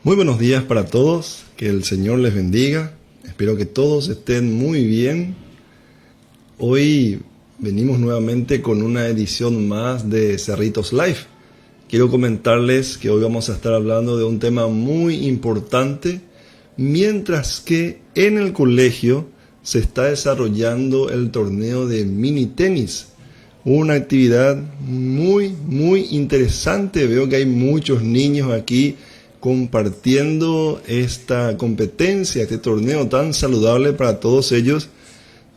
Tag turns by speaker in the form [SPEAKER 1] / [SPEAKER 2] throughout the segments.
[SPEAKER 1] Muy buenos días para todos, que el Señor les bendiga. Espero que todos estén muy bien. Hoy venimos nuevamente con una edición más de Cerritos Live. Quiero comentarles que hoy vamos a estar hablando de un tema muy importante, mientras que en el colegio se está desarrollando el torneo de mini tenis. Una actividad muy interesante. Veo que hay muchos niños aquí compartiendo esta competencia, este torneo tan saludable para todos ellos.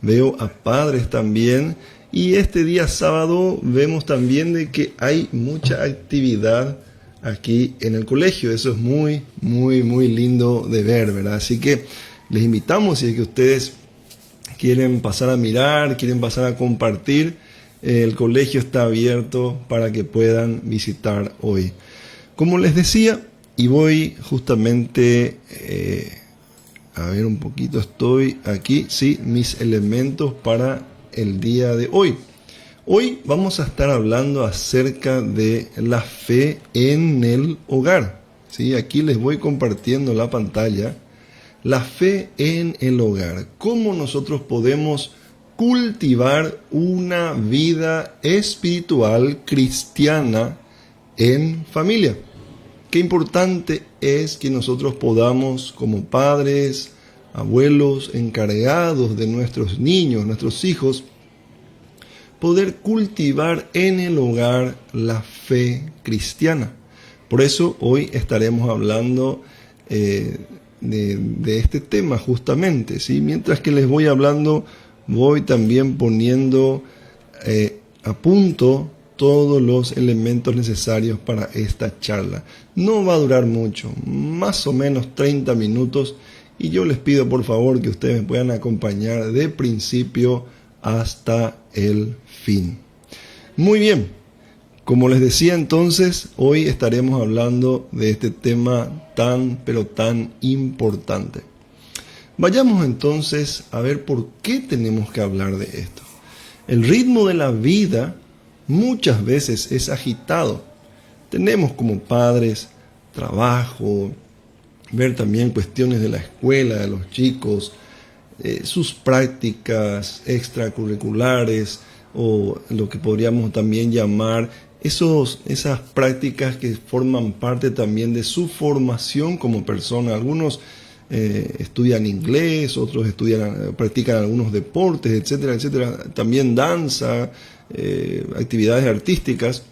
[SPEAKER 1] Veo a padres también, y este día sábado vemos también de que hay mucha actividad aquí en el colegio. Eso es muy lindo de ver, ¿verdad? Así que les invitamos, si es que ustedes quieren pasar a mirar, quieren pasar a compartir, el colegio está abierto para que puedan visitar hoy. Como les decía, y voy justamente a ver un poquito, estoy aquí, sí, mis elementos para el día de hoy. Hoy vamos a estar hablando acerca de la fe en el hogar. ¿Sí? Aquí les voy compartiendo la pantalla. La fe en el hogar. ¿Cómo nosotros podemos cultivar una vida espiritual cristiana en familia? Qué importante es que nosotros podamos, como padres, abuelos, encargados de nuestros niños, nuestros hijos, poder cultivar en el hogar la fe cristiana. Por eso hoy estaremos hablando de este tema justamente, ¿sí? Mientras que les voy hablando, voy también poniendo a punto todos los elementos necesarios para esta charla. No va a durar mucho, más o menos 30 minutos, y yo les pido por favor que ustedes me puedan acompañar de principio hasta el fin. Muy bien, como les decía entonces, hoy estaremos hablando de este tema tan importante. Vayamos entonces a ver por qué tenemos que hablar de esto. El ritmo de la vida muchas veces es agitado. Tenemos como padres trabajo, ver también cuestiones de la escuela, de los chicos, sus prácticas extracurriculares, o lo que podríamos también llamar esas prácticas que forman parte también de su formación como persona. Algunos estudian inglés, otros practican algunos deportes, etcétera. También danza, actividades artísticas,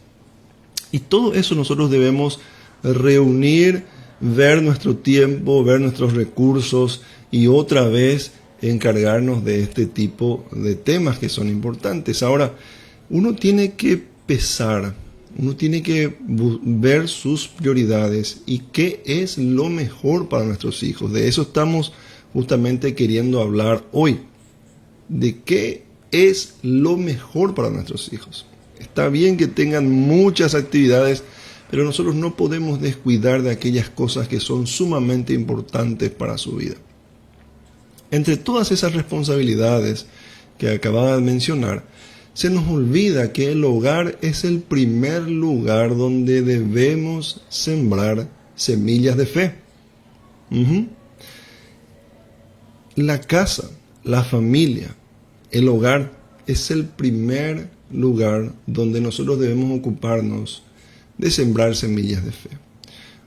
[SPEAKER 1] y todo eso nosotros debemos reunir, ver nuestro tiempo, ver nuestros recursos y otra vez encargarnos de este tipo de temas que son importantes. Ahora, uno tiene que pesar, uno tiene que ver sus prioridades y qué es lo mejor para nuestros hijos. De eso estamos justamente queriendo hablar hoy, de qué es lo mejor para nuestros hijos. Está bien que tengan muchas actividades, pero nosotros no podemos descuidar de aquellas cosas que son sumamente importantes para su vida. Entre todas esas responsabilidades que acababa de mencionar, se nos olvida que el hogar es el primer lugar donde debemos sembrar semillas de fe. La casa, la familia, el hogar es el primer lugar donde nosotros debemos ocuparnos de sembrar semillas de fe.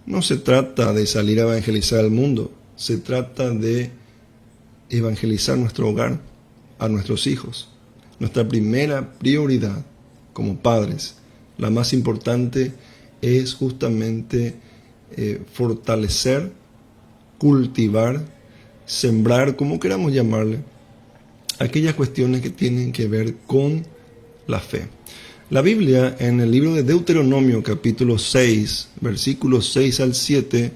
[SPEAKER 1] No se trata de salir a evangelizar al mundo, se trata de evangelizar nuestro hogar, a nuestros hijos. Nuestra primera prioridad como padres, la más importante, es justamente fortalecer, cultivar, sembrar, como queramos llamarle, aquellas cuestiones que tienen que ver con la fe. La Biblia, en el libro de Deuteronomio, capítulo 6, versículos 6 al 7,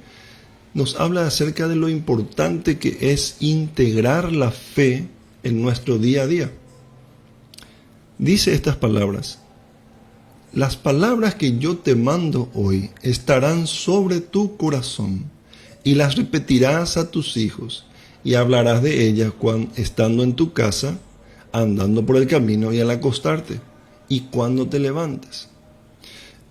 [SPEAKER 1] nos habla acerca de lo importante que es integrar la fe en nuestro día a día. Dice estas palabras: las palabras que yo te mando hoy estarán sobre tu corazón, y las repetirás a tus hijos, y hablarás de ellas cuando estando en tu casa, andando por el camino y al acostarte, y cuando te levantes.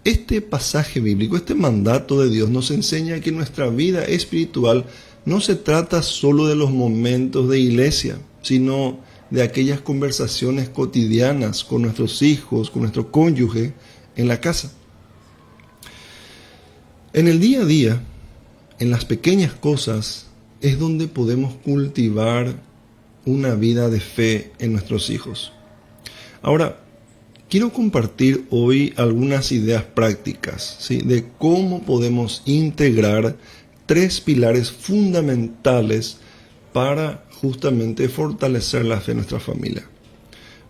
[SPEAKER 1] este pasaje bíblico, este mandato de Dios nos enseña que nuestra vida espiritual no se trata solo de los momentos de iglesia, sino de aquellas conversaciones cotidianas con nuestros hijos, con nuestro cónyuge en la casa. En el día a día, en las pequeñas cosas, es donde podemos cultivar una vida de fe en nuestros hijos. Ahora, quiero compartir hoy algunas ideas prácticas, ¿sí?, de cómo podemos integrar 3 pilares fundamentales para justamente fortalecer la fe de nuestra familia.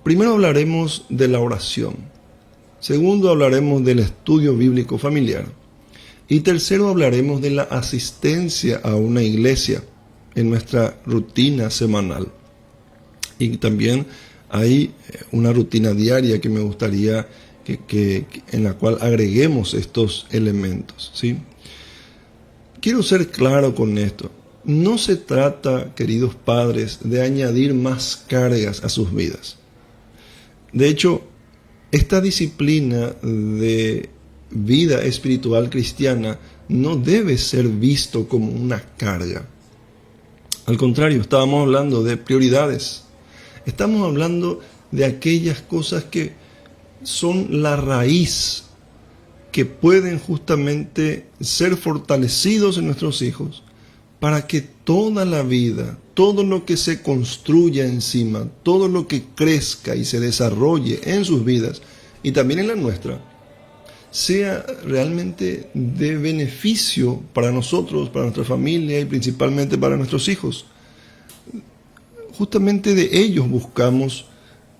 [SPEAKER 1] Primero hablaremos de la oración. Segundo, hablaremos del estudio bíblico familiar. Y tercero, hablaremos de la asistencia a una iglesia en nuestra rutina semanal. Y también hay una rutina diaria que me gustaría en la cual agreguemos estos elementos, ¿sí? Quiero ser claro con esto. No se trata, queridos padres, de añadir más cargas a sus vidas. De hecho, esta disciplina de vida espiritual cristiana no debe ser visto como una carga. Al contrario, estábamos hablando de prioridades. Estamos hablando de aquellas cosas que son la raíz, que pueden justamente ser fortalecidos en nuestros hijos para que toda la vida, todo lo que se construya encima, todo lo que crezca y se desarrolle en sus vidas y también en la nuestra, sea realmente de beneficio para nosotros, para nuestra familia y principalmente para nuestros hijos. Justamente de ellos buscamos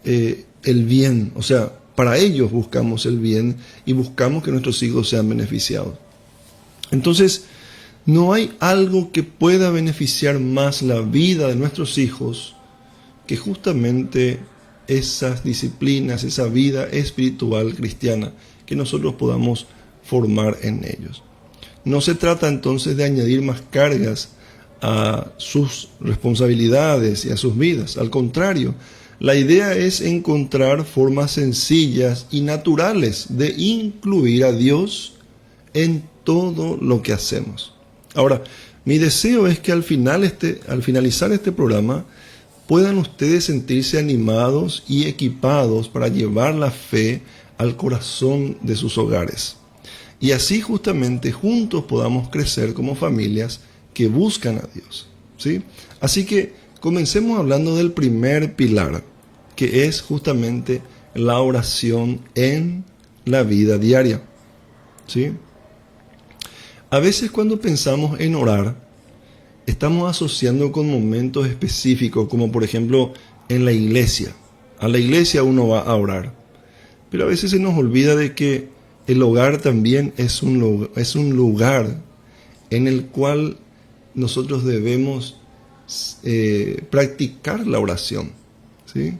[SPEAKER 1] el bien, o sea, para ellos buscamos el bien y buscamos que nuestros hijos sean beneficiados. Entonces, no hay algo que pueda beneficiar más la vida de nuestros hijos que justamente esas disciplinas, esa vida espiritual cristiana que nosotros podamos formar en ellos. No se trata entonces de añadir más cargas a sus responsabilidades y a sus vidas. Al contrario, la idea es encontrar formas sencillas y naturales de incluir a Dios en todo lo que hacemos. Ahora, mi deseo es que al finalizar este programa puedan ustedes sentirse animados y equipados para llevar la fe al corazón de sus hogares. Y así justamente juntos podamos crecer como familias que buscan a Dios, ¿sí? Así que comencemos hablando del primer pilar, que es justamente la oración en la vida diaria, ¿sí? A veces cuando pensamos en orar, estamos asociando con momentos específicos, como por ejemplo en la iglesia. A la iglesia uno va a orar, pero a veces se nos olvida de que el hogar también es un lugar en el cual nosotros debemos practicar la oración, ¿sí?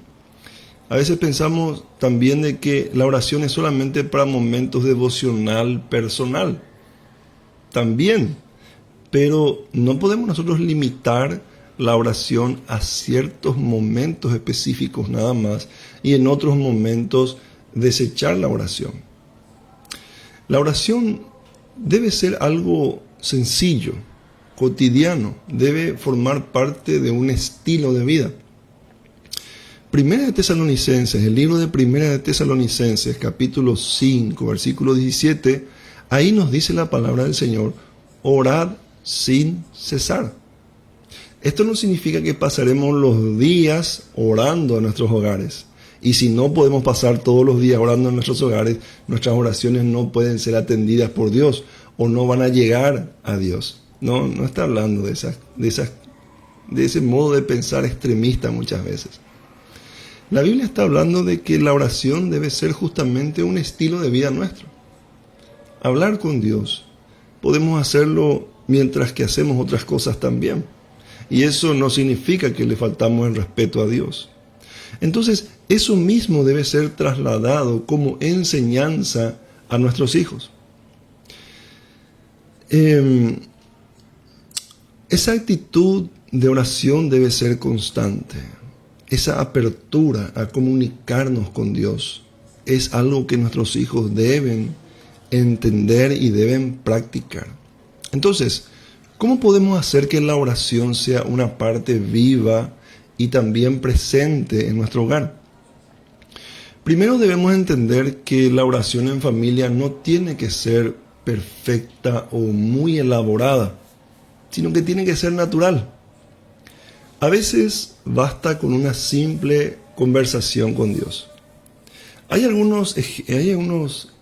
[SPEAKER 1] A veces pensamos también de que la oración es solamente para momentos devocional personal. También, pero no podemos nosotros limitar la oración a ciertos momentos específicos nada más y en otros momentos desechar la oración. La oración debe ser algo sencillo, cotidiano, debe formar parte de un estilo de vida. Primera de Tesalonicenses, el libro de Primera de Tesalonicenses, capítulo 5, versículo 17, ahí nos dice la palabra del Señor: orad sin cesar. Esto no significa que pasaremos los días orando en nuestros hogares. Y si no podemos pasar todos los días orando en nuestros hogares, nuestras oraciones no pueden ser atendidas por Dios o no van a llegar a Dios. No está hablando de ese modo de pensar extremista muchas veces. La Biblia está hablando de que la oración debe ser justamente un estilo de vida nuestro. Hablar con Dios, podemos hacerlo mientras que hacemos otras cosas también. Y eso no significa que le faltamos el respeto a Dios. Entonces, eso mismo debe ser trasladado como enseñanza a nuestros hijos. Esa actitud de oración debe ser constante. Esa apertura a comunicarnos con Dios es algo que nuestros hijos deben entender y deben practicar. Entonces, ¿cómo podemos hacer que la oración sea una parte viva y también presente en nuestro hogar? Primero debemos entender que la oración en familia no tiene que ser perfecta o muy elaborada, sino que tiene que ser natural. A veces basta con una simple conversación con Dios. Hay algunos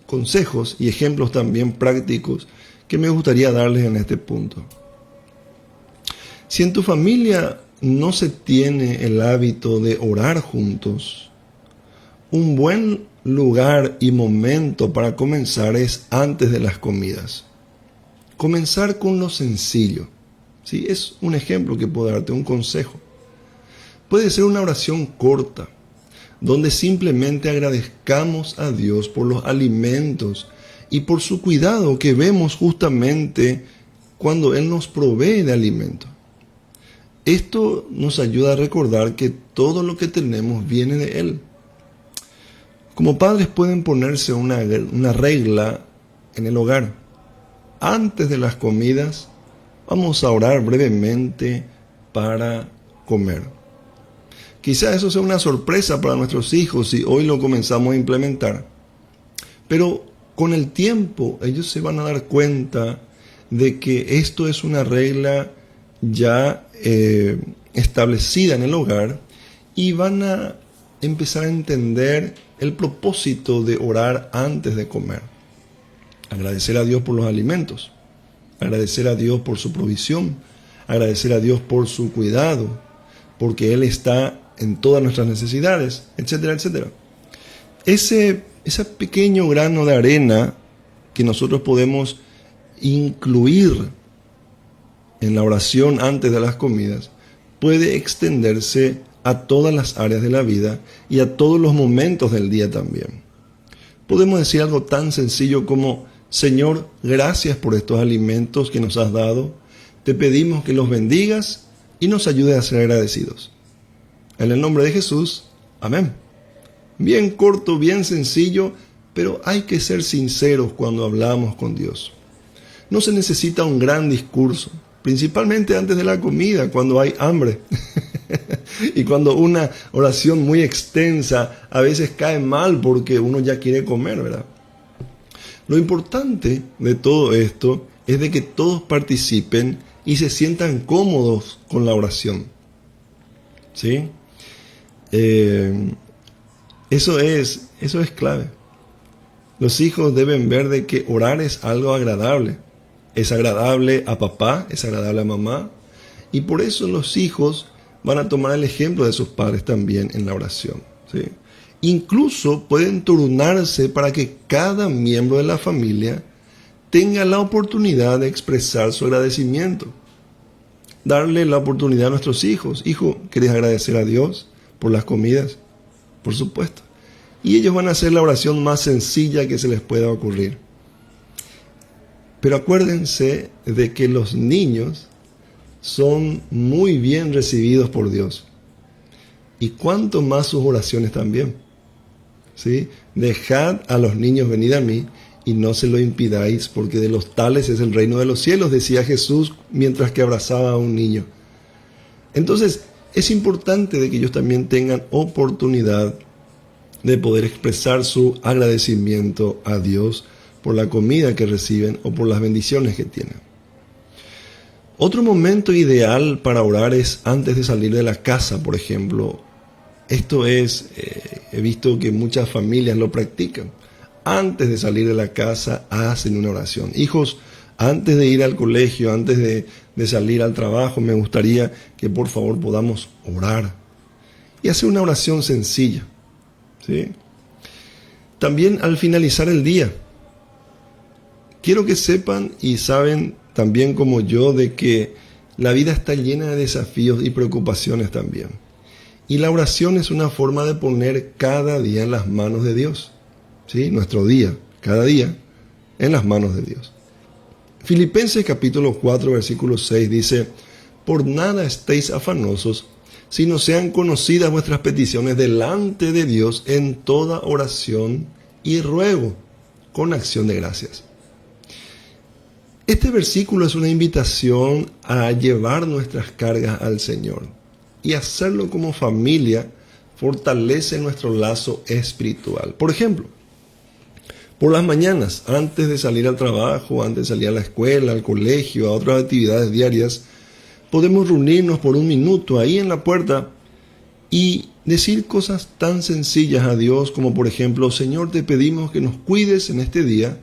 [SPEAKER 1] consejos y ejemplos también prácticos que me gustaría darles en este punto. Si en tu familia no se tiene el hábito de orar juntos, un buen lugar y momento para comenzar es antes de las comidas. Comenzar con lo sencillo. ¿Sí? Es un ejemplo que puedo darte, un consejo. Puede ser una oración corta, donde simplemente agradezcamos a Dios por los alimentos y por su cuidado que vemos justamente cuando Él nos provee de alimento. Esto nos ayuda a recordar que todo lo que tenemos viene de Él. Como padres pueden ponerse una regla en el hogar. Antes de las comidas, vamos a orar brevemente para comer. Quizá eso sea una sorpresa para nuestros hijos si hoy lo comenzamos a implementar. Pero con el tiempo ellos se van a dar cuenta de que esto es una regla ya establecida en el hogar y van a empezar a entender el propósito de orar antes de comer. Agradecer a Dios por los alimentos, agradecer a Dios por su provisión, agradecer a Dios por su cuidado, porque Él está en todas nuestras necesidades, etcétera, etcétera. Ese pequeño grano de arena que nosotros podemos incluir en la oración antes de las comidas puede extenderse a todas las áreas de la vida y a todos los momentos del día también. Podemos decir algo tan sencillo como: Señor, gracias por estos alimentos que nos has dado. Te pedimos que los bendigas y nos ayudes a ser agradecidos. En el nombre de Jesús, amén. Bien corto, bien sencillo, pero hay que ser sinceros cuando hablamos con Dios. No se necesita un gran discurso, principalmente antes de la comida, cuando hay hambre. Y cuando una oración muy extensa a veces cae mal porque uno ya quiere comer, ¿verdad? Lo importante de todo esto es de que todos participen y se sientan cómodos con la oración. ¿Sí? Eso es clave. Los hijos deben ver de que orar es algo agradable. Es agradable a papá, es agradable a mamá. Y por eso los hijos van a tomar el ejemplo de sus padres también en la oración. ¿Sí? Incluso pueden turnarse para que cada miembro de la familia tenga la oportunidad de expresar su agradecimiento. Darle la oportunidad a nuestros hijos. Hijo, ¿quieres agradecer a Dios por las comidas? Por supuesto. Y ellos van a hacer la oración más sencilla que se les pueda ocurrir. Pero acuérdense de que los niños son muy bien recibidos por Dios. Y cuanto más sus oraciones también. ¿Sí? Dejad a los niños venir a mí y no se lo impidáis, porque de los tales es el reino de los cielos, decía Jesús mientras que abrazaba a un niño. Entonces, es importante de que ellos también tengan oportunidad de poder expresar su agradecimiento a Dios por la comida que reciben o por las bendiciones que tienen. Otro momento ideal para orar es antes de salir de la casa, por ejemplo. Esto es, he visto que muchas familias lo practican. Antes de salir de la casa hacen una oración. Hijos, antes de ir al colegio, antes de salir al trabajo, me gustaría que por favor podamos orar y hacer una oración sencilla. ¿Sí? También al finalizar el día, quiero que sepan y saben también como yo de que la vida está llena de desafíos y preocupaciones también. Y la oración es una forma de poner cada día en las manos de Dios. ¿Sí? Nuestro día, cada día, en las manos de Dios. Filipenses capítulo 4, versículo 6 dice: por nada estéis afanosos, sino sean conocidas vuestras peticiones delante de Dios en toda oración y ruego, con acción de gracias. Este versículo es una invitación a llevar nuestras cargas al Señor, y hacerlo como familia fortalece nuestro lazo espiritual. Por ejemplo, por las mañanas, antes de salir al trabajo, antes de salir a la escuela, al colegio, a otras actividades diarias, podemos reunirnos por un minuto ahí en la puerta y decir cosas tan sencillas a Dios como, por ejemplo: Señor, te pedimos que nos cuides en este día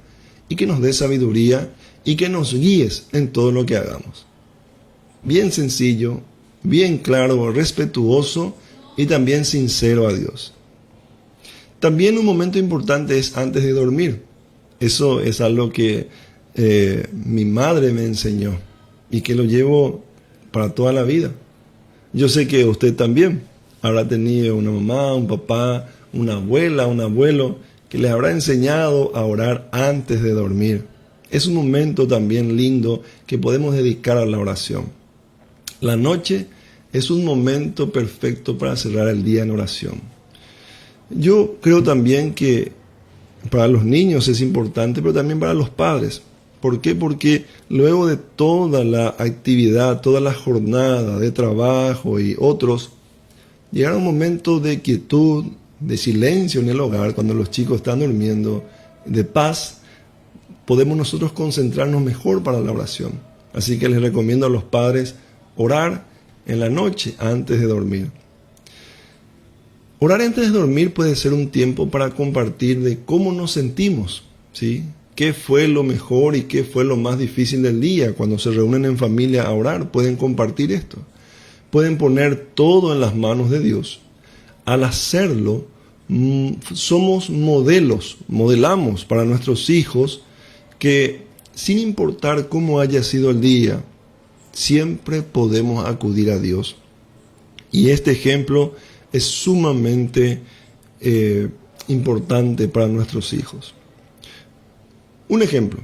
[SPEAKER 1] y que nos des sabiduría y que nos guíes en todo lo que hagamos. Bien sencillo, bien claro, respetuoso y también sincero a Dios. También un momento importante es antes de dormir. Eso es algo que mi madre me enseñó y que lo llevo para toda la vida. Yo sé que usted también habrá tenido una mamá, un papá, una abuela, un abuelo que les habrá enseñado a orar antes de dormir. Es un momento también lindo que podemos dedicar a la oración. La noche es un momento perfecto para cerrar el día en oración. Yo creo también que para los niños es importante, pero también para los padres. ¿Por qué? Porque luego de toda la actividad, toda la jornada de trabajo y otros, llegará un momento de quietud, de silencio en el hogar, cuando los chicos están durmiendo, de paz. Podemos nosotros concentrarnos mejor para la oración. Así que les recomiendo a los padres orar en la noche antes de dormir. Orar antes de dormir puede ser un tiempo para compartir de cómo nos sentimos, ¿sí? ¿Qué fue lo mejor y qué fue lo más difícil del día? Cuando se reúnen en familia a orar, pueden compartir esto. Pueden poner todo en las manos de Dios. Al hacerlo, somos modelamos para nuestros hijos que, sin importar cómo haya sido el día, siempre podemos acudir a Dios. Y este ejemplo es sumamente importante para nuestros hijos. Un ejemplo: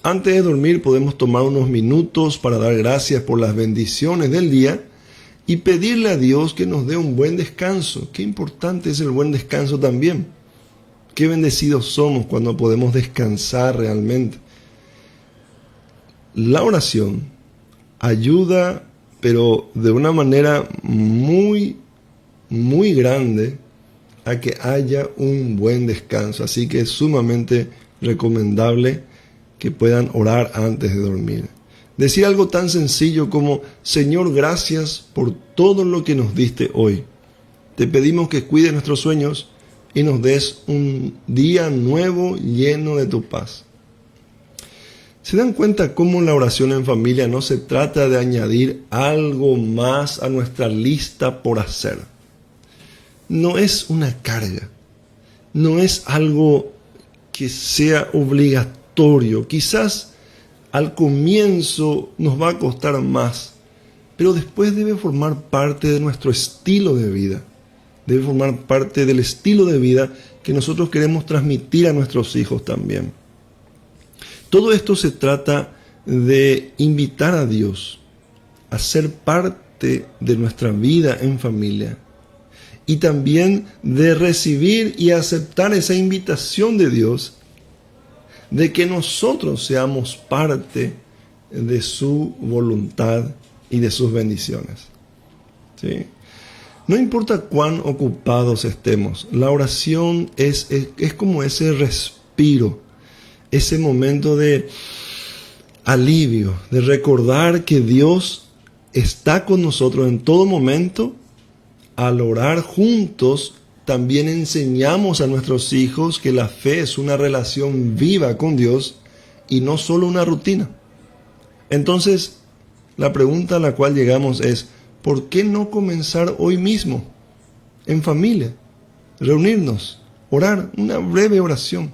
[SPEAKER 1] antes de dormir podemos tomar unos minutos para dar gracias por las bendiciones del día y pedirle a Dios que nos dé un buen descanso. Qué importante es el buen descanso también. Qué bendecidos somos cuando podemos descansar realmente. La oración ayuda, pero de una manera muy grande, a que haya un buen descanso. Así que es sumamente recomendable que puedan orar antes de dormir. Decir algo tan sencillo como: Señor, gracias por todo lo que nos diste hoy. Te pedimos que cuides nuestros sueños y nos des un día nuevo lleno de tu paz. ¿Se dan cuenta cómo la oración en familia no se trata de añadir algo más a nuestra lista por hacer? No es una carga, no es algo que sea obligatorio. Quizás al comienzo nos va a costar más, pero después debe formar parte de nuestro estilo de vida. Debe formar parte del estilo de vida que nosotros queremos transmitir a nuestros hijos también. Todo esto se trata de invitar a Dios a ser parte de nuestra vida en familia y también de recibir y aceptar esa invitación de Dios de que nosotros seamos parte de su voluntad y de sus bendiciones. ¿Sí? No importa cuán ocupados estemos, la oración es como ese respiro, ese momento de alivio, de recordar que Dios está con nosotros en todo momento. Al orar juntos, también enseñamos a nuestros hijos que la fe es una relación viva con Dios y no solo una rutina. Entonces, la pregunta a la cual llegamos es: ¿por qué no comenzar hoy mismo, en familia, reunirnos, orar, una breve oración?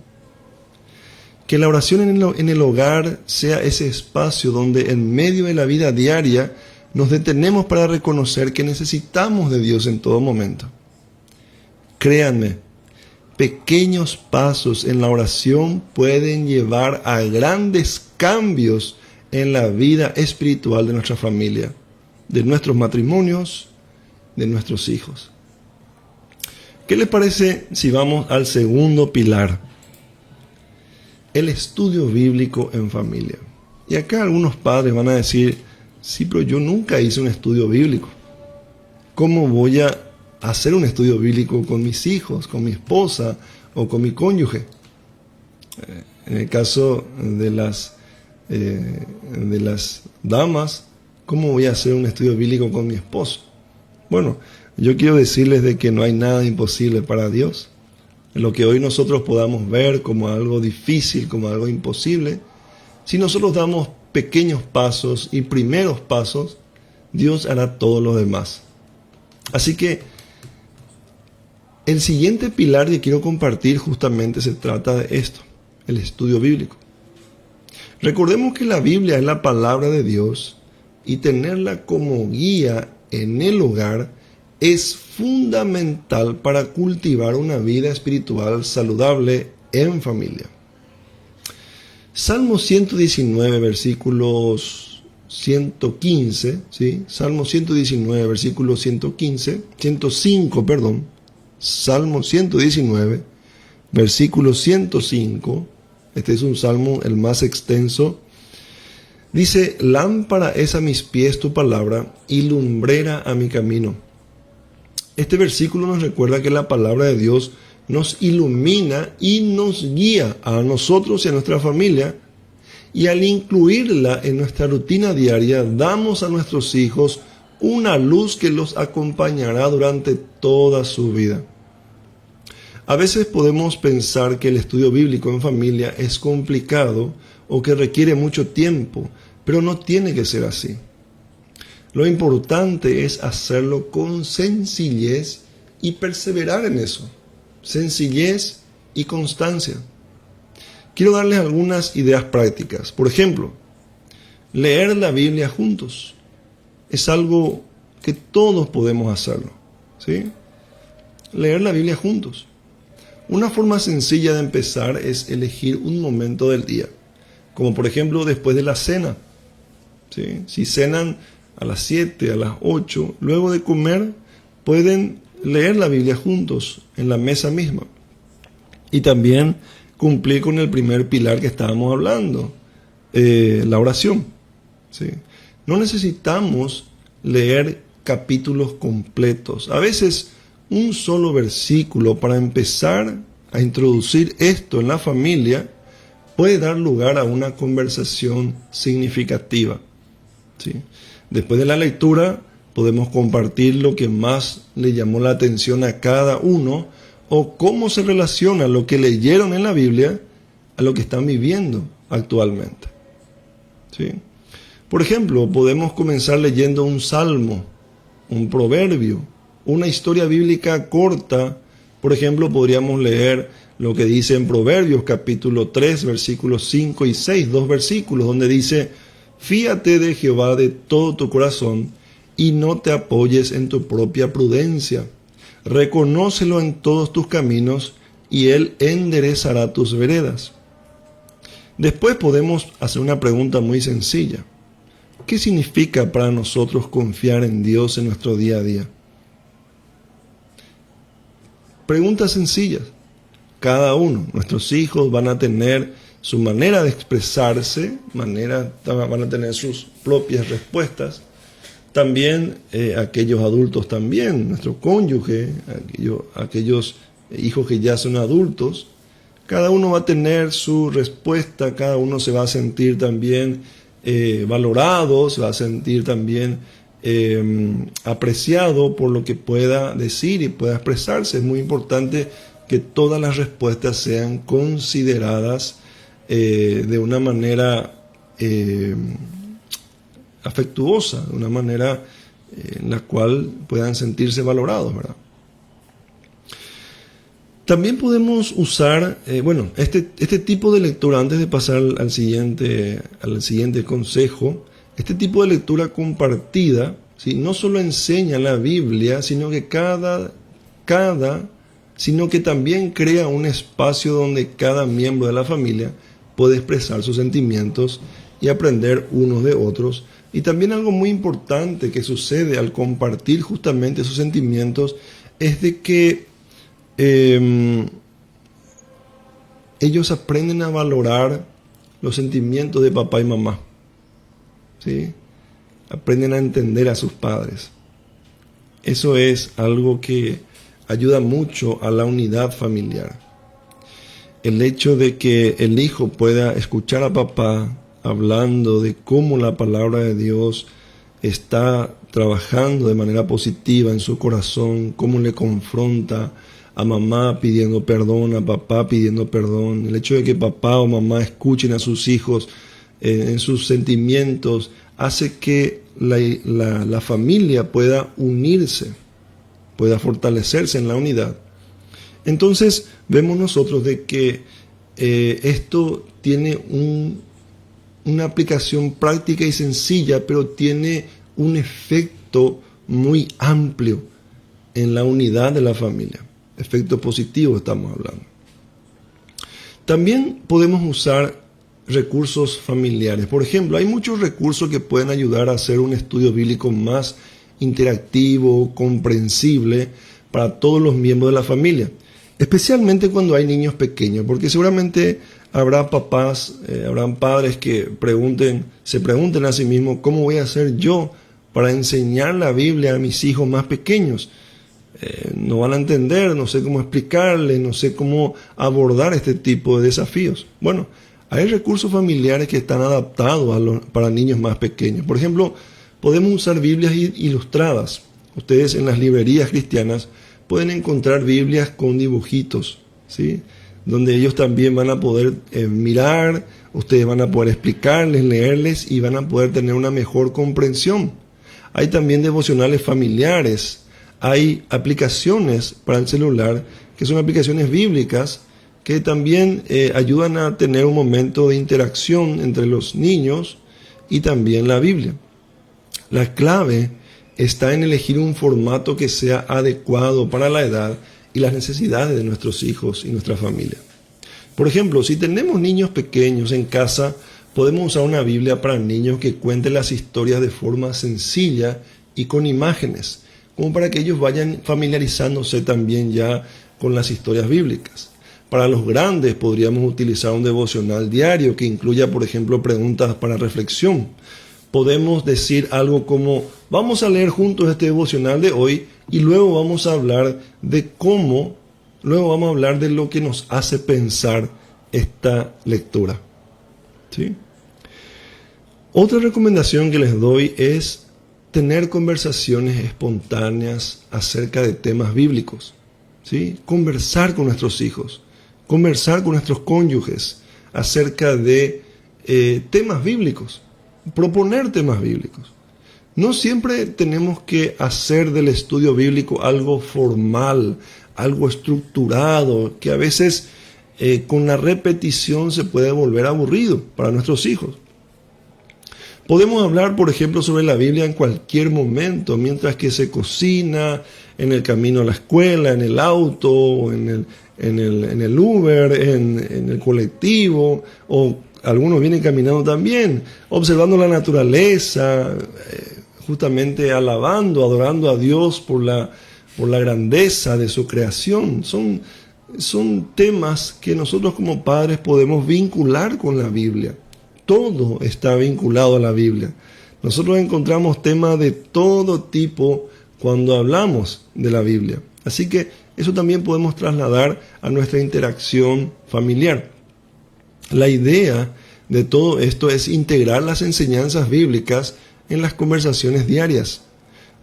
[SPEAKER 1] Que la oración en el hogar sea ese espacio donde en medio de la vida diaria nos detenemos para reconocer que necesitamos de Dios en todo momento. Créanme, pequeños pasos en la oración pueden llevar a grandes cambios en la vida espiritual de nuestra familia, de nuestros matrimonios, de nuestros hijos. ¿Qué les parece si vamos al segundo pilar? el estudio bíblico en familia. Y acá algunos padres van a decir, sí, pero yo nunca hice un estudio bíblico. ¿Cómo voy a hacer un estudio bíblico con mis hijos, con mi esposa o con mi cónyuge? En el caso de las damas, ¿cómo voy a hacer un estudio bíblico con mi esposo? Bueno, yo quiero decirles de que no hay nada imposible para Dios. Lo que hoy nosotros podamos ver como algo difícil, como algo imposible, si nosotros damos pequeños pasos y primeros pasos, Dios hará todo lo demás. Así que el siguiente pilar que quiero compartir justamente se trata de esto, el estudio bíblico. Recordemos que la Biblia es la palabra de Dios y tenerla como guía en el hogar es fundamental para cultivar una vida espiritual saludable en familia. Salmo 119, versículos 115, ¿sí? Salmo 119, versículo 105, Salmo 119, versículo 105, este es un salmo el más extenso. Dice, lámpara es a mis pies tu palabra y lumbrera a mi camino. Este versículo nos recuerda que la palabra de Dios nos ilumina y nos guía a nosotros y a nuestra familia, y al incluirla en nuestra rutina diaria, damos a nuestros hijos una luz que los acompañará durante toda su vida. A veces podemos pensar que el estudio bíblico en familia es complicado o que requiere mucho tiempo, pero no tiene que ser así. Lo importante es hacerlo con sencillez y perseverar en eso. Sencillez y constancia. Quiero darles algunas ideas prácticas. Por ejemplo, leer la Biblia juntos. Es algo que todos podemos hacerlo, ¿sí? Leer la Biblia juntos. Una forma sencilla de empezar es elegir un momento del día, como por ejemplo después de la cena, ¿sí? Si cenan a las 7, a las 8, luego de comer, pueden leer la Biblia juntos en la mesa misma. Y también cumplir con el primer pilar que estábamos hablando, la oración, ¿sí? No necesitamos leer capítulos completos. A veces un solo versículo para empezar a introducir esto en la familia puede dar lugar a una conversación significativa, ¿sí? Después de la lectura podemos compartir lo que más le llamó la atención a cada uno o cómo se relaciona lo que leyeron en la Biblia a lo que están viviendo actualmente, ¿sí? Por ejemplo, podemos comenzar leyendo un salmo, un proverbio, una historia bíblica corta. Por ejemplo, podríamos leer lo que dice en Proverbios capítulo 3, versículos 5 y 6, 2 versículos, donde dice, fíate de Jehová de todo tu corazón y no te apoyes en tu propia prudencia. Reconócelo en todos tus caminos y Él enderezará tus veredas. Después podemos hacer una pregunta muy sencilla. ¿Qué significa para nosotros confiar en Dios en nuestro día a día? Preguntas sencillas. Cada uno, nuestros hijos van a tener su manera de expresarse, van a tener sus propias respuestas. También aquellos adultos también, nuestro cónyuge, aquellos hijos que ya son adultos, cada uno va a tener su respuesta, cada uno se va a sentir también valorado, se va a sentir también apreciado por lo que pueda decir y pueda expresarse. Es muy importante que todas las respuestas sean consideradas de una manera afectuosa, de una manera en la cual puedan sentirse valorados, ¿verdad? También podemos usar, este tipo de lectura, antes de pasar al siguiente consejo, este tipo de lectura compartida, ¿sí? No solo enseña la Biblia, sino que sino que también crea un espacio donde cada miembro de la familia puede expresar sus sentimientos y aprender unos de otros. Y también algo muy importante que sucede al compartir justamente sus sentimientos es de que ellos aprenden a valorar los sentimientos de papá y mamá, ¿sí? Aprenden a entender a sus padres. Eso es algo que ayuda mucho a la unidad familiar. El hecho de que el hijo pueda escuchar a papá hablando de cómo la palabra de Dios está trabajando de manera positiva en su corazón, cómo le confronta a mamá pidiendo perdón, a papá pidiendo perdón. El hecho de que papá o mamá escuchen a sus hijos en sus sentimientos hace que la familia pueda unirse, pueda fortalecerse en la unidad. Entonces vemos nosotros de que esto tiene una aplicación práctica y sencilla, pero tiene un efecto muy amplio en la unidad de la familia. Efecto positivo estamos hablando. También podemos usar recursos familiares. Por ejemplo, hay muchos recursos que pueden ayudar a hacer un estudio bíblico más interactivo, comprensible para todos los miembros de la familia. Especialmente cuando hay niños pequeños, porque seguramente habrá papás, habrán padres que se pregunten a sí mismos, ¿cómo voy a hacer yo para enseñar la Biblia a mis hijos más pequeños? No van a entender, no sé cómo explicarles, no sé cómo abordar este tipo de desafíos. Bueno, hay recursos familiares que están adaptados para niños más pequeños. Por ejemplo, podemos usar Biblias ilustradas. Ustedes en las librerías cristianas pueden encontrar Biblias con dibujitos, ¿sí? Donde ellos también van a poder mirar, ustedes van a poder explicarles, leerles y van a poder tener una mejor comprensión. Hay también devocionales familiares, hay aplicaciones para el celular que son aplicaciones bíblicas que también ayudan a tener un momento de interacción entre los niños y también la Biblia. La clave está en elegir un formato que sea adecuado para la edad y las necesidades de nuestros hijos y nuestra familia. Por ejemplo, si tenemos niños pequeños en casa, podemos usar una Biblia para niños que cuente las historias de forma sencilla y con imágenes, como para que ellos vayan familiarizándose también ya con las historias bíblicas. Para los grandes podríamos utilizar un devocional diario que incluya, por ejemplo, preguntas para reflexión. Podemos decir algo como, vamos a leer juntos este devocional de hoy y luego vamos a hablar de lo que nos hace pensar esta lectura. ¿Sí? Otra recomendación que les doy es tener conversaciones espontáneas acerca de temas bíblicos. ¿Sí? Conversar con nuestros hijos, conversar con nuestros cónyuges acerca de temas bíblicos. Proponer temas bíblicos. No siempre tenemos que hacer del estudio bíblico algo formal, algo estructurado, que a veces con la repetición se puede volver aburrido para nuestros hijos. Podemos hablar, por ejemplo, sobre la Biblia en cualquier momento, mientras que se cocina, en el camino a la escuela, en el auto, en el Uber, en el colectivo, o algunos vienen caminando también, observando la naturaleza, justamente alabando, adorando a Dios por la grandeza de su creación. Son temas que nosotros como padres podemos vincular con la Biblia. Todo está vinculado a la Biblia. Nosotros encontramos temas de todo tipo cuando hablamos de la Biblia. Así que eso también podemos trasladar a nuestra interacción familiar. La idea de todo esto es integrar las enseñanzas bíblicas en las conversaciones diarias.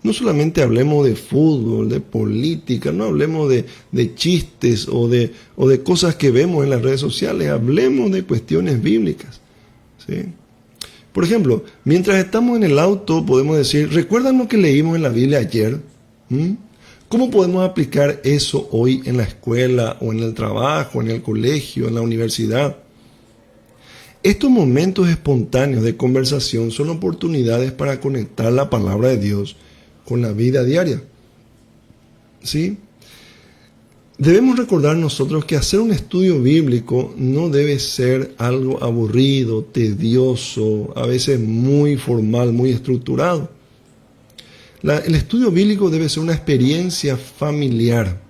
[SPEAKER 1] No solamente hablemos de fútbol, de política, no hablemos de chistes o de cosas que vemos en las redes sociales, hablemos de cuestiones bíblicas. ¿Sí? Por ejemplo, mientras estamos en el auto podemos decir, ¿recuerdan lo que leímos en la Biblia ayer? ¿Cómo podemos aplicar eso hoy en la escuela o en el trabajo, en el colegio, en la universidad? Estos momentos espontáneos de conversación son oportunidades para conectar la palabra de Dios con la vida diaria. ¿Sí? Debemos recordar nosotros que hacer un estudio bíblico no debe ser algo aburrido, tedioso, a veces muy formal, muy estructurado. El estudio bíblico debe ser una experiencia familiar,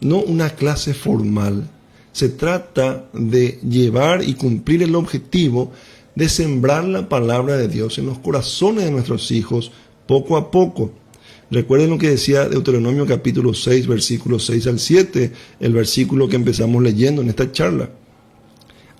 [SPEAKER 1] no una clase formal. Se trata de llevar y cumplir el objetivo de sembrar la palabra de Dios en los corazones de nuestros hijos poco a poco. Recuerden lo que decía Deuteronomio capítulo 6, versículos 6 al 7, el versículo que empezamos leyendo en esta charla.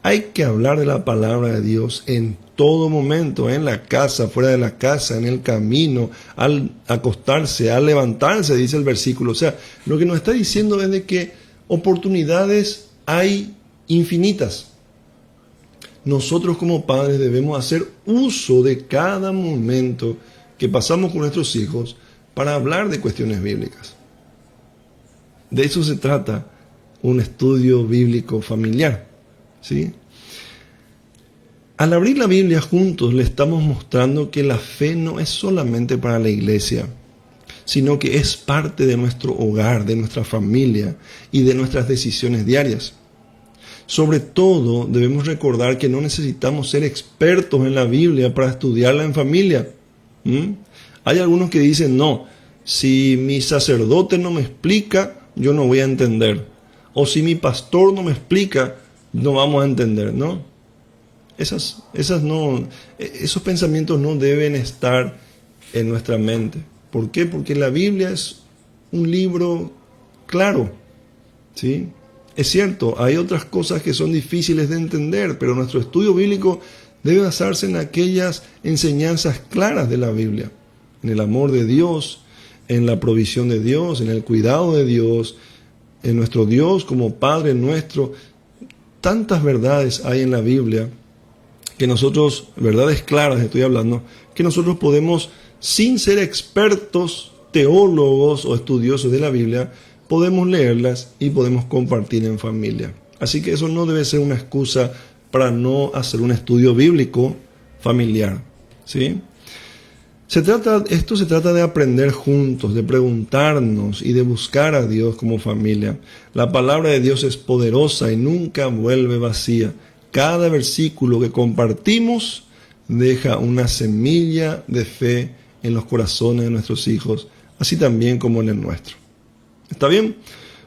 [SPEAKER 1] Hay que hablar de la palabra de Dios en todo momento, en la casa, fuera de la casa, en el camino, al acostarse, al levantarse, dice el versículo. O sea, lo que nos está diciendo es de que oportunidades hay infinitas. Nosotros como padres debemos hacer uso de cada momento que pasamos con nuestros hijos para hablar de cuestiones bíblicas. De eso se trata un estudio bíblico familiar, ¿sí? Al abrir la Biblia juntos le estamos mostrando que la fe no es solamente para la iglesia, sino que es parte de nuestro hogar, de nuestra familia y de nuestras decisiones diarias. Sobre todo, debemos recordar que no necesitamos ser expertos en la Biblia para estudiarla en familia. Hay algunos que dicen, no, si mi sacerdote no me explica, yo no voy a entender. O si mi pastor no me explica, no vamos a entender, ¿no? Esos pensamientos no deben estar en nuestra mente. ¿Por qué? Porque la Biblia es un libro claro, ¿sí? Es cierto, hay otras cosas que son difíciles de entender, pero nuestro estudio bíblico debe basarse en aquellas enseñanzas claras de la Biblia, en el amor de Dios, en la provisión de Dios, en el cuidado de Dios, en nuestro Dios como Padre nuestro. Tantas verdades hay en la Biblia que nosotros, verdades claras estoy hablando, que nosotros podemos, sin ser expertos, teólogos o estudiosos de la Biblia, podemos leerlas y podemos compartir en familia. Así que eso no debe ser una excusa para no hacer un estudio bíblico familiar, ¿sí? Esto se trata de aprender juntos, de preguntarnos y de buscar a Dios como familia. La palabra de Dios es poderosa y nunca vuelve vacía. Cada versículo que compartimos deja una semilla de fe en los corazones de nuestros hijos, así también como en el nuestro. ¿Está bien?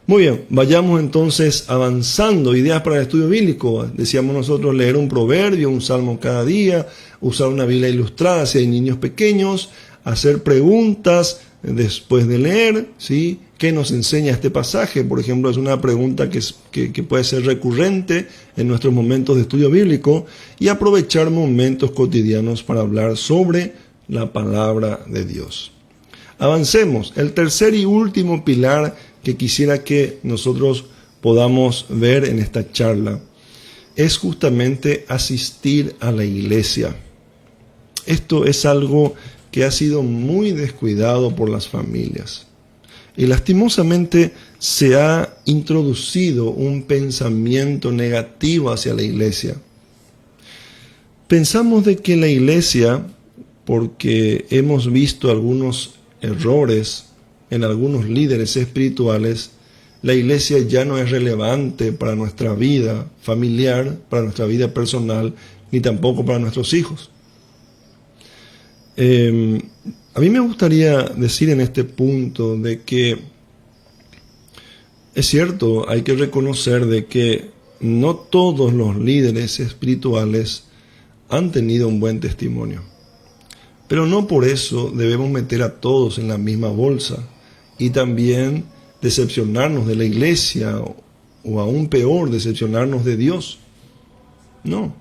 [SPEAKER 1] Muy bien, vayamos entonces avanzando. Ideas para el estudio bíblico. Decíamos nosotros leer un proverbio, un salmo cada día, usar una Biblia ilustrada si hay niños pequeños, hacer preguntas después de leer, ¿sí? ¿Qué nos enseña este pasaje? Por ejemplo, es una pregunta que puede ser recurrente en nuestros momentos de estudio bíblico, y aprovechar momentos cotidianos para hablar sobre la palabra de Dios. Avancemos. El tercer y último pilar que quisiera que nosotros podamos ver en esta charla es justamente asistir a la iglesia. Esto es algo que ha sido muy descuidado por las familias. Y lastimosamente se ha introducido un pensamiento negativo hacia la iglesia. Pensamos de que la iglesia, porque hemos visto algunos errores en algunos líderes espirituales, la iglesia ya no es relevante para nuestra vida familiar, para nuestra vida personal, ni tampoco para nuestros hijos. A mí me gustaría decir en este punto de que es cierto, hay que reconocer de que no todos los líderes espirituales han tenido un buen testimonio. Pero no por eso debemos meter a todos en la misma bolsa y también decepcionarnos de la iglesia o aún peor, decepcionarnos de Dios. No.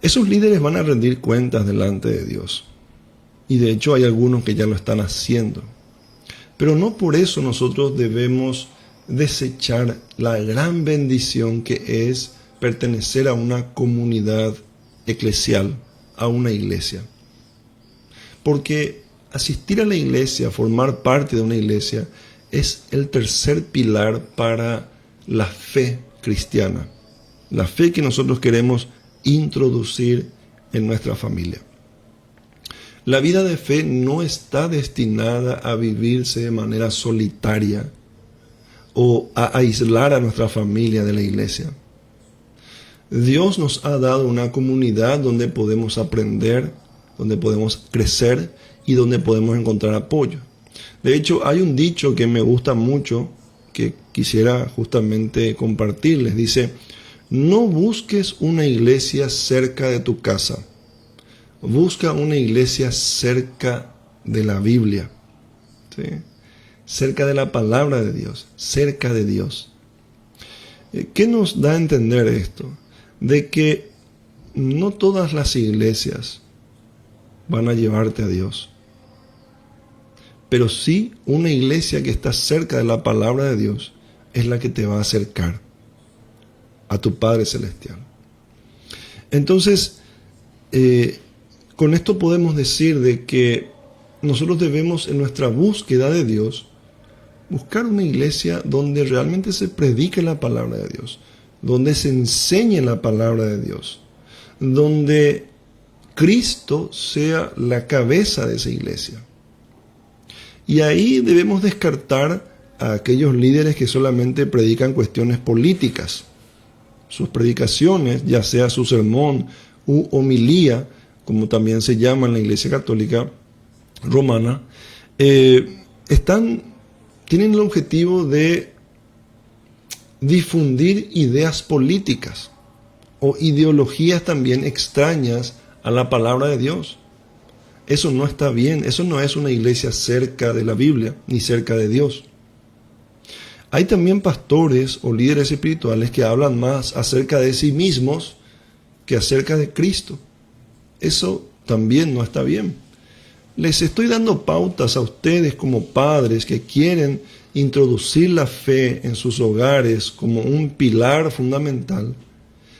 [SPEAKER 1] Esos líderes van a rendir cuentas delante de Dios. Y de hecho hay algunos que ya lo están haciendo. Pero no por eso nosotros debemos desechar la gran bendición que es pertenecer a una comunidad eclesial, a una iglesia. Porque asistir a la iglesia, formar parte de una iglesia, es el tercer pilar para la fe cristiana. La fe que nosotros queremos introducir en nuestra familia. La vida de fe no está destinada a vivirse de manera solitaria o a aislar a nuestra familia de la iglesia. Dios nos ha dado una comunidad donde podemos aprender, donde podemos crecer y donde podemos encontrar apoyo. De hecho, hay un dicho que me gusta mucho, que quisiera justamente compartirles. Dice, no busques una iglesia cerca de tu casa. Busca una iglesia cerca de la Biblia, ¿sí? Cerca de la palabra de Dios, cerca de Dios. ¿Qué nos da a entender esto? De que no todas las iglesias van a llevarte a Dios, pero sí una iglesia que está cerca de la palabra de Dios es la que te va a acercar a tu Padre Celestial. Entonces, con esto podemos decir de que nosotros debemos en nuestra búsqueda de Dios buscar una iglesia donde realmente se predique la palabra de Dios, donde se enseñe la palabra de Dios, donde Cristo sea la cabeza de esa iglesia. Y ahí debemos descartar a aquellos líderes que solamente predican cuestiones políticas. Sus predicaciones, ya sea su sermón u homilía, como también se llama en la Iglesia Católica Romana, tienen el objetivo de difundir ideas políticas o ideologías también extrañas a la palabra de Dios. Eso no está bien, eso no es una iglesia cerca de la Biblia ni cerca de Dios. Hay también pastores o líderes espirituales que hablan más acerca de sí mismos que acerca de Cristo. Eso también no está bien. Les estoy dando pautas a ustedes como padres que quieren introducir la fe en sus hogares como un pilar fundamental,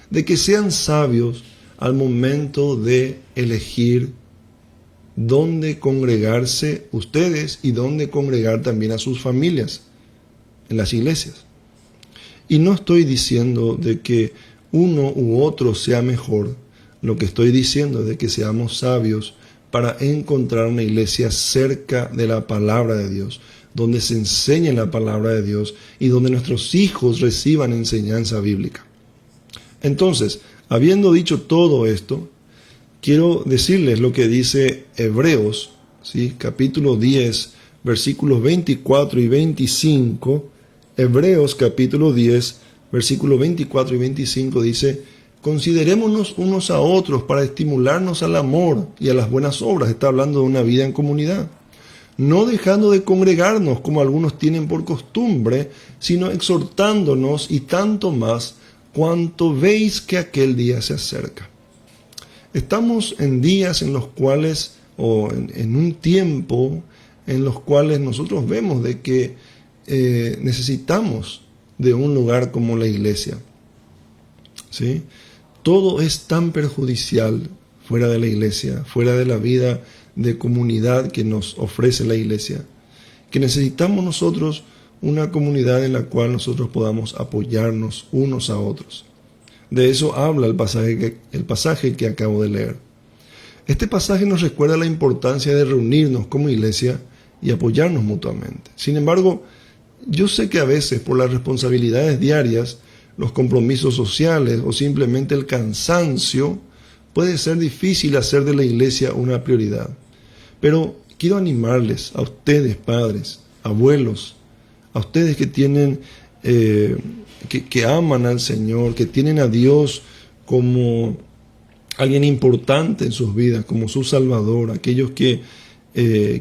[SPEAKER 1] de que sean sabios al momento de elegir dónde congregarse ustedes y dónde congregar también a sus familias en las iglesias. Y no estoy diciendo de que uno u otro sea mejor. Lo que estoy diciendo es de que seamos sabios para encontrar una iglesia cerca de la palabra de Dios, donde se enseñe la palabra de Dios y donde nuestros hijos reciban enseñanza bíblica. Entonces, habiendo dicho todo esto, quiero decirles lo que dice Hebreos, ¿sí? Capítulo 10, versículos 24 y 25. Hebreos capítulo 10, versículos 24 y 25 dice: considerémonos unos a otros para estimularnos al amor y a las buenas obras. Está hablando de una vida en comunidad. No dejando de congregarnos como algunos tienen por costumbre, sino exhortándonos, y tanto más cuanto veis que aquel día se acerca. Estamos en días en los cuales, o en un tiempo en los cuales nosotros vemos de que necesitamos de un lugar como la iglesia, ¿sí? Todo es tan perjudicial fuera de la iglesia, fuera de la vida de comunidad que nos ofrece la iglesia, que necesitamos nosotros una comunidad en la cual nosotros podamos apoyarnos unos a otros. De eso habla el pasaje que acabo de leer. Este pasaje nos recuerda la importancia de reunirnos como iglesia y apoyarnos mutuamente. Sin embargo, yo sé que a veces por las responsabilidades diarias, los compromisos sociales o simplemente el cansancio, puede ser difícil hacer de la iglesia una prioridad. Pero quiero animarles a ustedes, padres, abuelos, a ustedes que tienen, que aman al Señor, que tienen a Dios como alguien importante en sus vidas, como su Salvador, aquellos que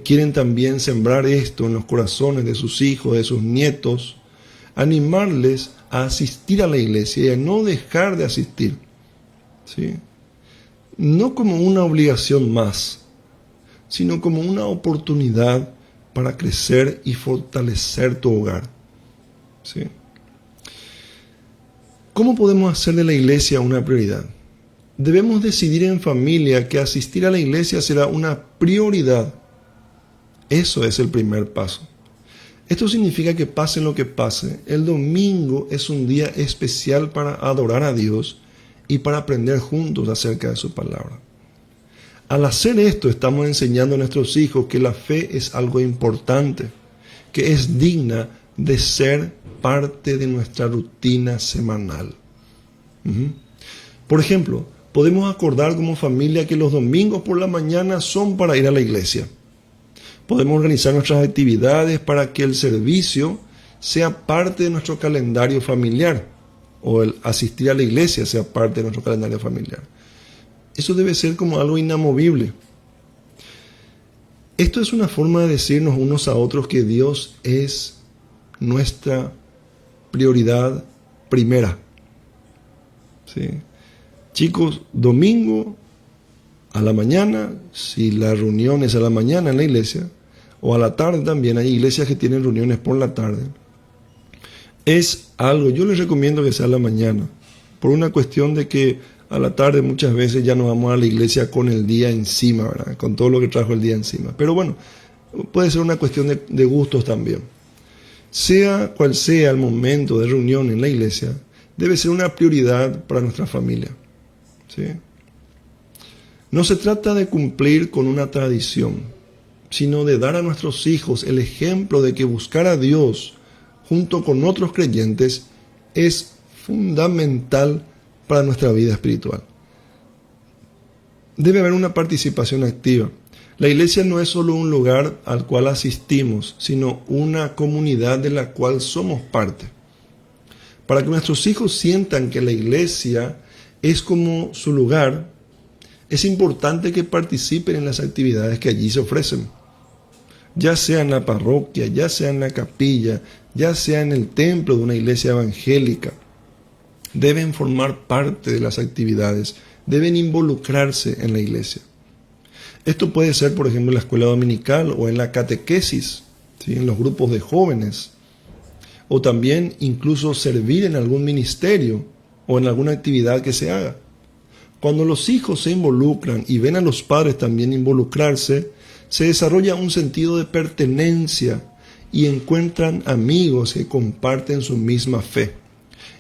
[SPEAKER 1] quieren también sembrar esto en los corazones de sus hijos, de sus nietos, animarles a asistir a la iglesia y a no dejar de asistir, ¿sí? No como una obligación más, sino como una oportunidad para crecer y fortalecer tu hogar, ¿sí? ¿Cómo podemos hacer de la iglesia una prioridad? Debemos decidir en familia que asistir a la iglesia será una prioridad. Eso es el primer paso. Esto significa que pase lo que pase, el domingo es un día especial para adorar a Dios y para aprender juntos acerca de su palabra. Al hacer esto, estamos enseñando a nuestros hijos que la fe es algo importante, que es digna de ser parte de nuestra rutina semanal. Por ejemplo, podemos acordar como familia que los domingos por la mañana son para ir a la iglesia. Podemos organizar nuestras actividades para que el servicio sea parte de nuestro calendario familiar, o el asistir a la iglesia sea parte de nuestro calendario familiar. Eso debe ser como algo inamovible. Esto es una forma de decirnos unos a otros que Dios es nuestra prioridad primera. ¿Sí? Chicos, domingo a la mañana, si la reunión es a la mañana en la iglesia, o a la tarde también, hay iglesias que tienen reuniones por la tarde, es algo, yo les recomiendo que sea a la mañana, por una cuestión de que a la tarde muchas veces ya nos vamos a la iglesia con el día encima, ¿verdad? Con todo lo que trajo el día encima. Pero bueno, puede ser una cuestión de gustos también. Sea cual sea el momento de reunión en la iglesia, debe ser una prioridad para nuestra familia. ¿Sí? No se trata de cumplir con una tradición, sino de dar a nuestros hijos el ejemplo de que buscar a Dios junto con otros creyentes es fundamental para nuestra vida espiritual. Debe haber una participación activa. La iglesia no es solo un lugar al cual asistimos, sino una comunidad de la cual somos parte. Para que nuestros hijos sientan que la iglesia es como su lugar, es importante que participen en las actividades que allí se ofrecen. Ya sea en la parroquia, ya sea en la capilla, ya sea en el templo de una iglesia evangélica. Deben formar parte de las actividades, deben involucrarse en la iglesia. Esto puede ser, por ejemplo, en la escuela dominical o en la catequesis, ¿sí? En los grupos de jóvenes, o también incluso servir en algún ministerio o en alguna actividad que se haga. Cuando los hijos se involucran y ven a los padres también involucrarse, se desarrolla un sentido de pertenencia y encuentran amigos que comparten su misma fe.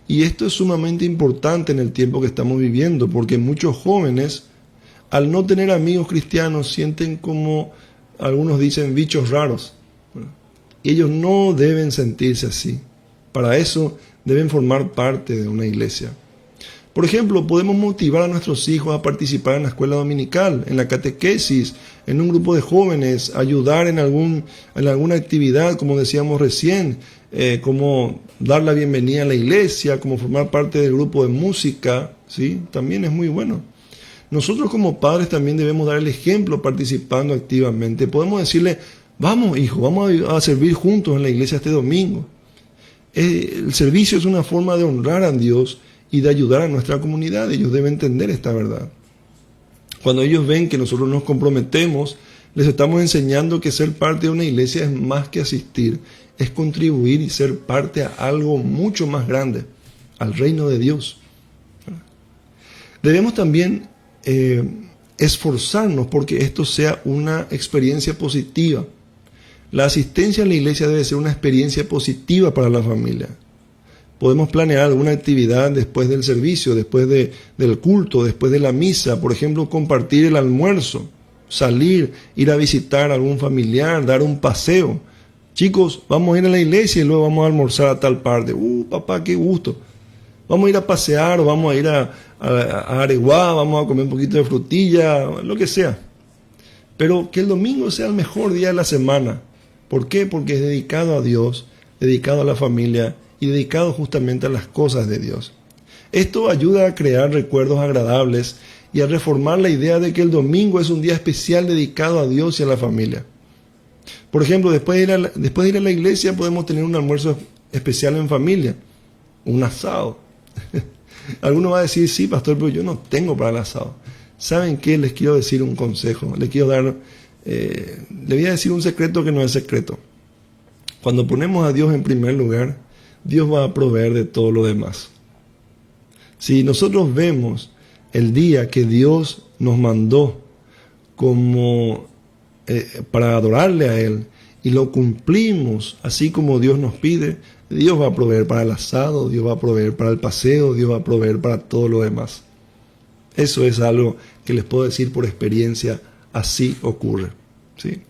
[SPEAKER 1] Y esto es sumamente importante en el tiempo que estamos viviendo, porque muchos jóvenes, al no tener amigos cristianos, sienten como, algunos dicen, bichos raros. Y ellos no deben sentirse así. Para eso deben formar parte de una iglesia. Por ejemplo, podemos motivar a nuestros hijos a participar en la escuela dominical, en la catequesis, en un grupo de jóvenes, ayudar en alguna actividad, como decíamos recién, como dar la bienvenida a la iglesia, como formar parte del grupo de música, ¿sí? También es muy bueno. Nosotros como padres también debemos dar el ejemplo participando activamente. Podemos decirle, vamos hijo, vamos a servir juntos en la iglesia este domingo. El servicio es una forma de honrar a Dios y de ayudar a nuestra comunidad. Ellos deben entender esta verdad. Cuando ellos ven que nosotros nos comprometemos, les estamos enseñando que ser parte de una iglesia es más que asistir, es contribuir y ser parte a algo mucho más grande, al reino de Dios. Debemos también esforzarnos porque esto sea una experiencia positiva. La asistencia a la iglesia debe ser una experiencia positiva para la familia. Podemos planear alguna actividad después del servicio, después del culto, después de la misa. Por ejemplo, compartir el almuerzo, salir, ir a visitar a algún familiar, dar un paseo. Chicos, vamos a ir a la iglesia y luego vamos a almorzar a tal parte. Papá, qué gusto. Vamos a ir a pasear o vamos a ir a Areguá, vamos a comer un poquito de frutilla, lo que sea. Pero que el domingo sea el mejor día de la semana. ¿Por qué? Porque es dedicado a Dios, dedicado a la familia y dedicado justamente a las cosas de Dios. Esto ayuda a crear recuerdos agradables y a reformar la idea de que el domingo es un día especial dedicado a Dios y a la familia. Por ejemplo, después de ir a la iglesia podemos tener un almuerzo especial en familia, un asado. Alguno va a decir, sí, pastor, pero yo no tengo para el asado. ¿Saben qué? Les quiero decir un consejo. Les voy a decir un secreto que no es secreto. Cuando ponemos a Dios en primer lugar, Dios va a proveer de todo lo demás. Si nosotros vemos el día que Dios nos mandó como para adorarle a Él y lo cumplimos así como Dios nos pide, Dios va a proveer para el asado, Dios va a proveer para el paseo, Dios va a proveer para todo lo demás. Eso es algo que les puedo decir por experiencia, así ocurre. ¿Sí?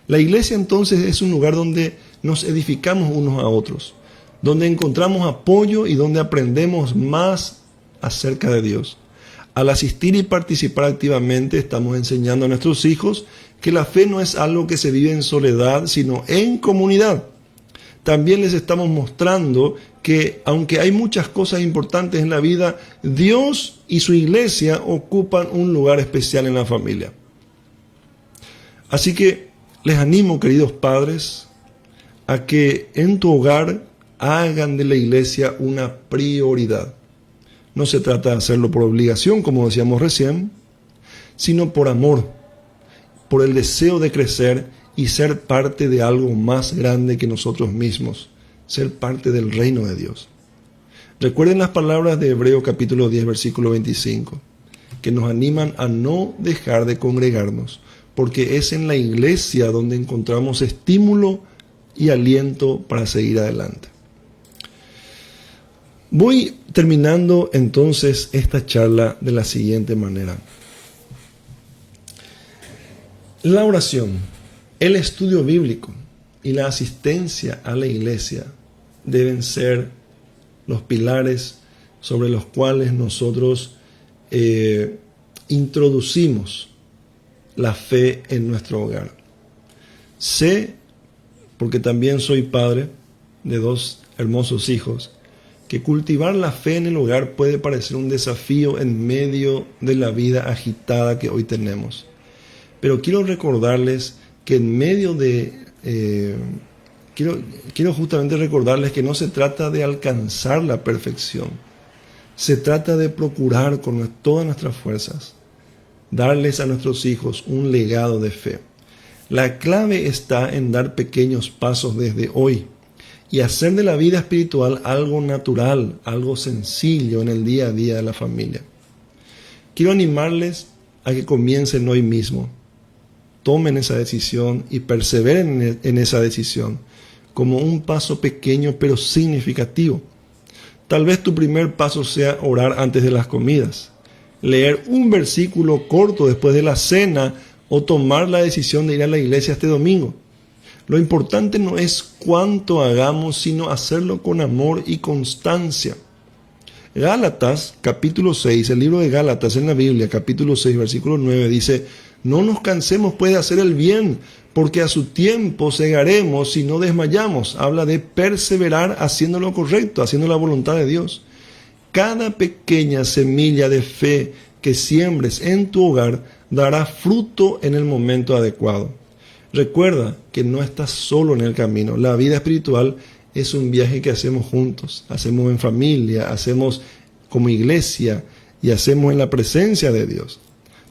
[SPEAKER 1] La iglesia entonces es un lugar donde nos edificamos unos a otros, donde encontramos apoyo y donde aprendemos más acerca de Dios. Al asistir y participar activamente, estamos enseñando a nuestros hijos que la fe no es algo que se vive en soledad, sino en comunidad. también les estamos mostrando que aunque hay muchas cosas importantes en la vida, Dios y su iglesia ocupan un lugar especial en la familia. Así que les animo, queridos padres, a que en tu hogar hagan de la iglesia una prioridad. No se trata de hacerlo por obligación, como decíamos recién, sino por amor, por el deseo de crecer y ser parte de algo más grande que nosotros mismos, ser parte del reino de Dios. Recuerden las palabras de Hebreos capítulo 10, versículo 25, que nos animan a no dejar de congregarnos, porque es en la iglesia donde encontramos estímulo y aliento para seguir adelante. Voy terminando entonces esta charla de la siguiente manera. La oración, el estudio bíblico y la asistencia a la iglesia deben ser los pilares sobre los cuales nosotros introducimos la fe en nuestro hogar. Sé, porque también soy padre de 2 hermosos hijos, que cultivar la fe en el hogar puede parecer un desafío en medio de la vida agitada que hoy tenemos. Pero quiero recordarles que en medio de... quiero justamente recordarles que no se trata de alcanzar la perfección. Se trata de procurar con todas nuestras fuerzas darles a nuestros hijos un legado de fe. La clave está en dar pequeños pasos desde hoy y hacer de la vida espiritual algo natural, algo sencillo en el día a día de la familia. Quiero animarles a que comiencen hoy mismo. Tomen esa decisión y perseveren en esa decisión como un paso pequeño pero significativo. Tal vez tu primer paso sea orar antes de las comidas, leer un versículo corto después de la cena o tomar la decisión de ir a la iglesia este domingo. Lo importante no es cuánto hagamos, sino hacerlo con amor y constancia. Gálatas, capítulo 6, el libro de Gálatas en la Biblia, capítulo 6, versículo 9, dice: no nos cansemos pues de hacer el bien, porque a su tiempo segaremos si no desmayamos. Habla de perseverar haciendo lo correcto, haciendo la voluntad de Dios. Cada pequeña semilla de fe que siembres en tu hogar dará fruto en el momento adecuado. Recuerda que no estás solo en el camino. La vida espiritual es un viaje que hacemos juntos, hacemos en familia, hacemos como iglesia y hacemos en la presencia de Dios.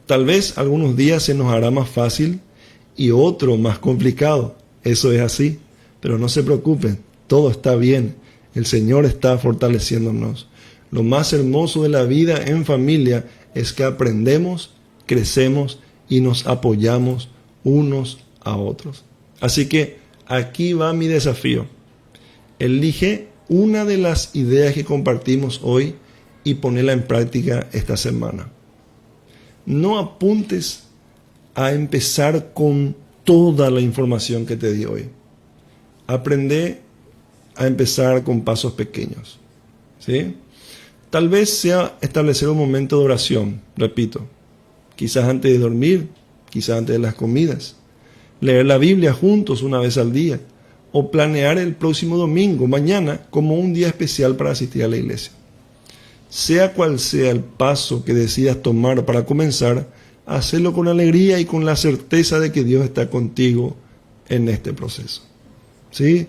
[SPEAKER 1] Tal vez algunos días se nos hará más fácil y otro más complicado. Eso es así, pero no se preocupen, todo está bien. El Señor está fortaleciéndonos. Lo más hermoso de la vida en familia es que aprendemos, crecemos y nos apoyamos unos a otros. Así que aquí va mi desafío. Elige una de las ideas que compartimos hoy y ponela en práctica esta semana. No apuntes a empezar con toda la información que te di hoy. Aprende a empezar con pasos pequeños, ¿sí? Tal vez sea establecer un momento de oración, repito, quizás antes de dormir, quizás antes de las comidas, leer la Biblia juntos una vez al día, o planear el próximo domingo, mañana, como un día especial para asistir a la iglesia. Sea cual sea el paso que decidas tomar para comenzar, hazlo con alegría y con la certeza de que Dios está contigo en este proceso. ¿Sí?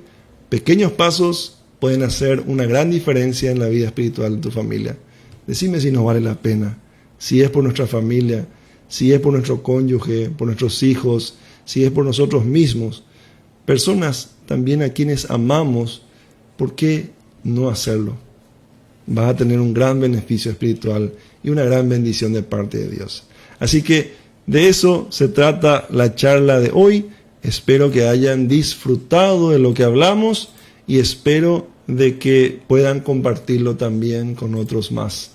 [SPEAKER 1] Pequeños pasos pueden hacer una gran diferencia en la vida espiritual de tu familia. Decime si nos vale la pena, si es por nuestra familia, si es por nuestro cónyuge, por nuestros hijos, si es por nosotros mismos, personas también a quienes amamos. ¿Por qué no hacerlo? Vas a tener un gran beneficio espiritual y una gran bendición de parte de Dios. Así que de eso se trata la charla de hoy. Espero que hayan disfrutado de lo que hablamos y espero de que puedan compartirlo también con otros más.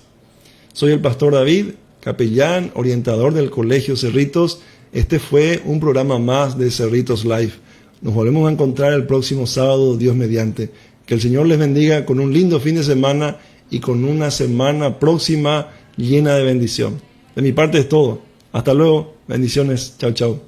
[SPEAKER 1] Soy el pastor David, capellán, orientador del Colegio Cerritos. Este fue un programa más de Cerritos Live. Nos volvemos a encontrar el próximo sábado, Dios mediante. Que el Señor les bendiga con un lindo fin de semana y con una semana próxima llena de bendición. De mi parte es todo. Hasta luego. Bendiciones. Chao, chao.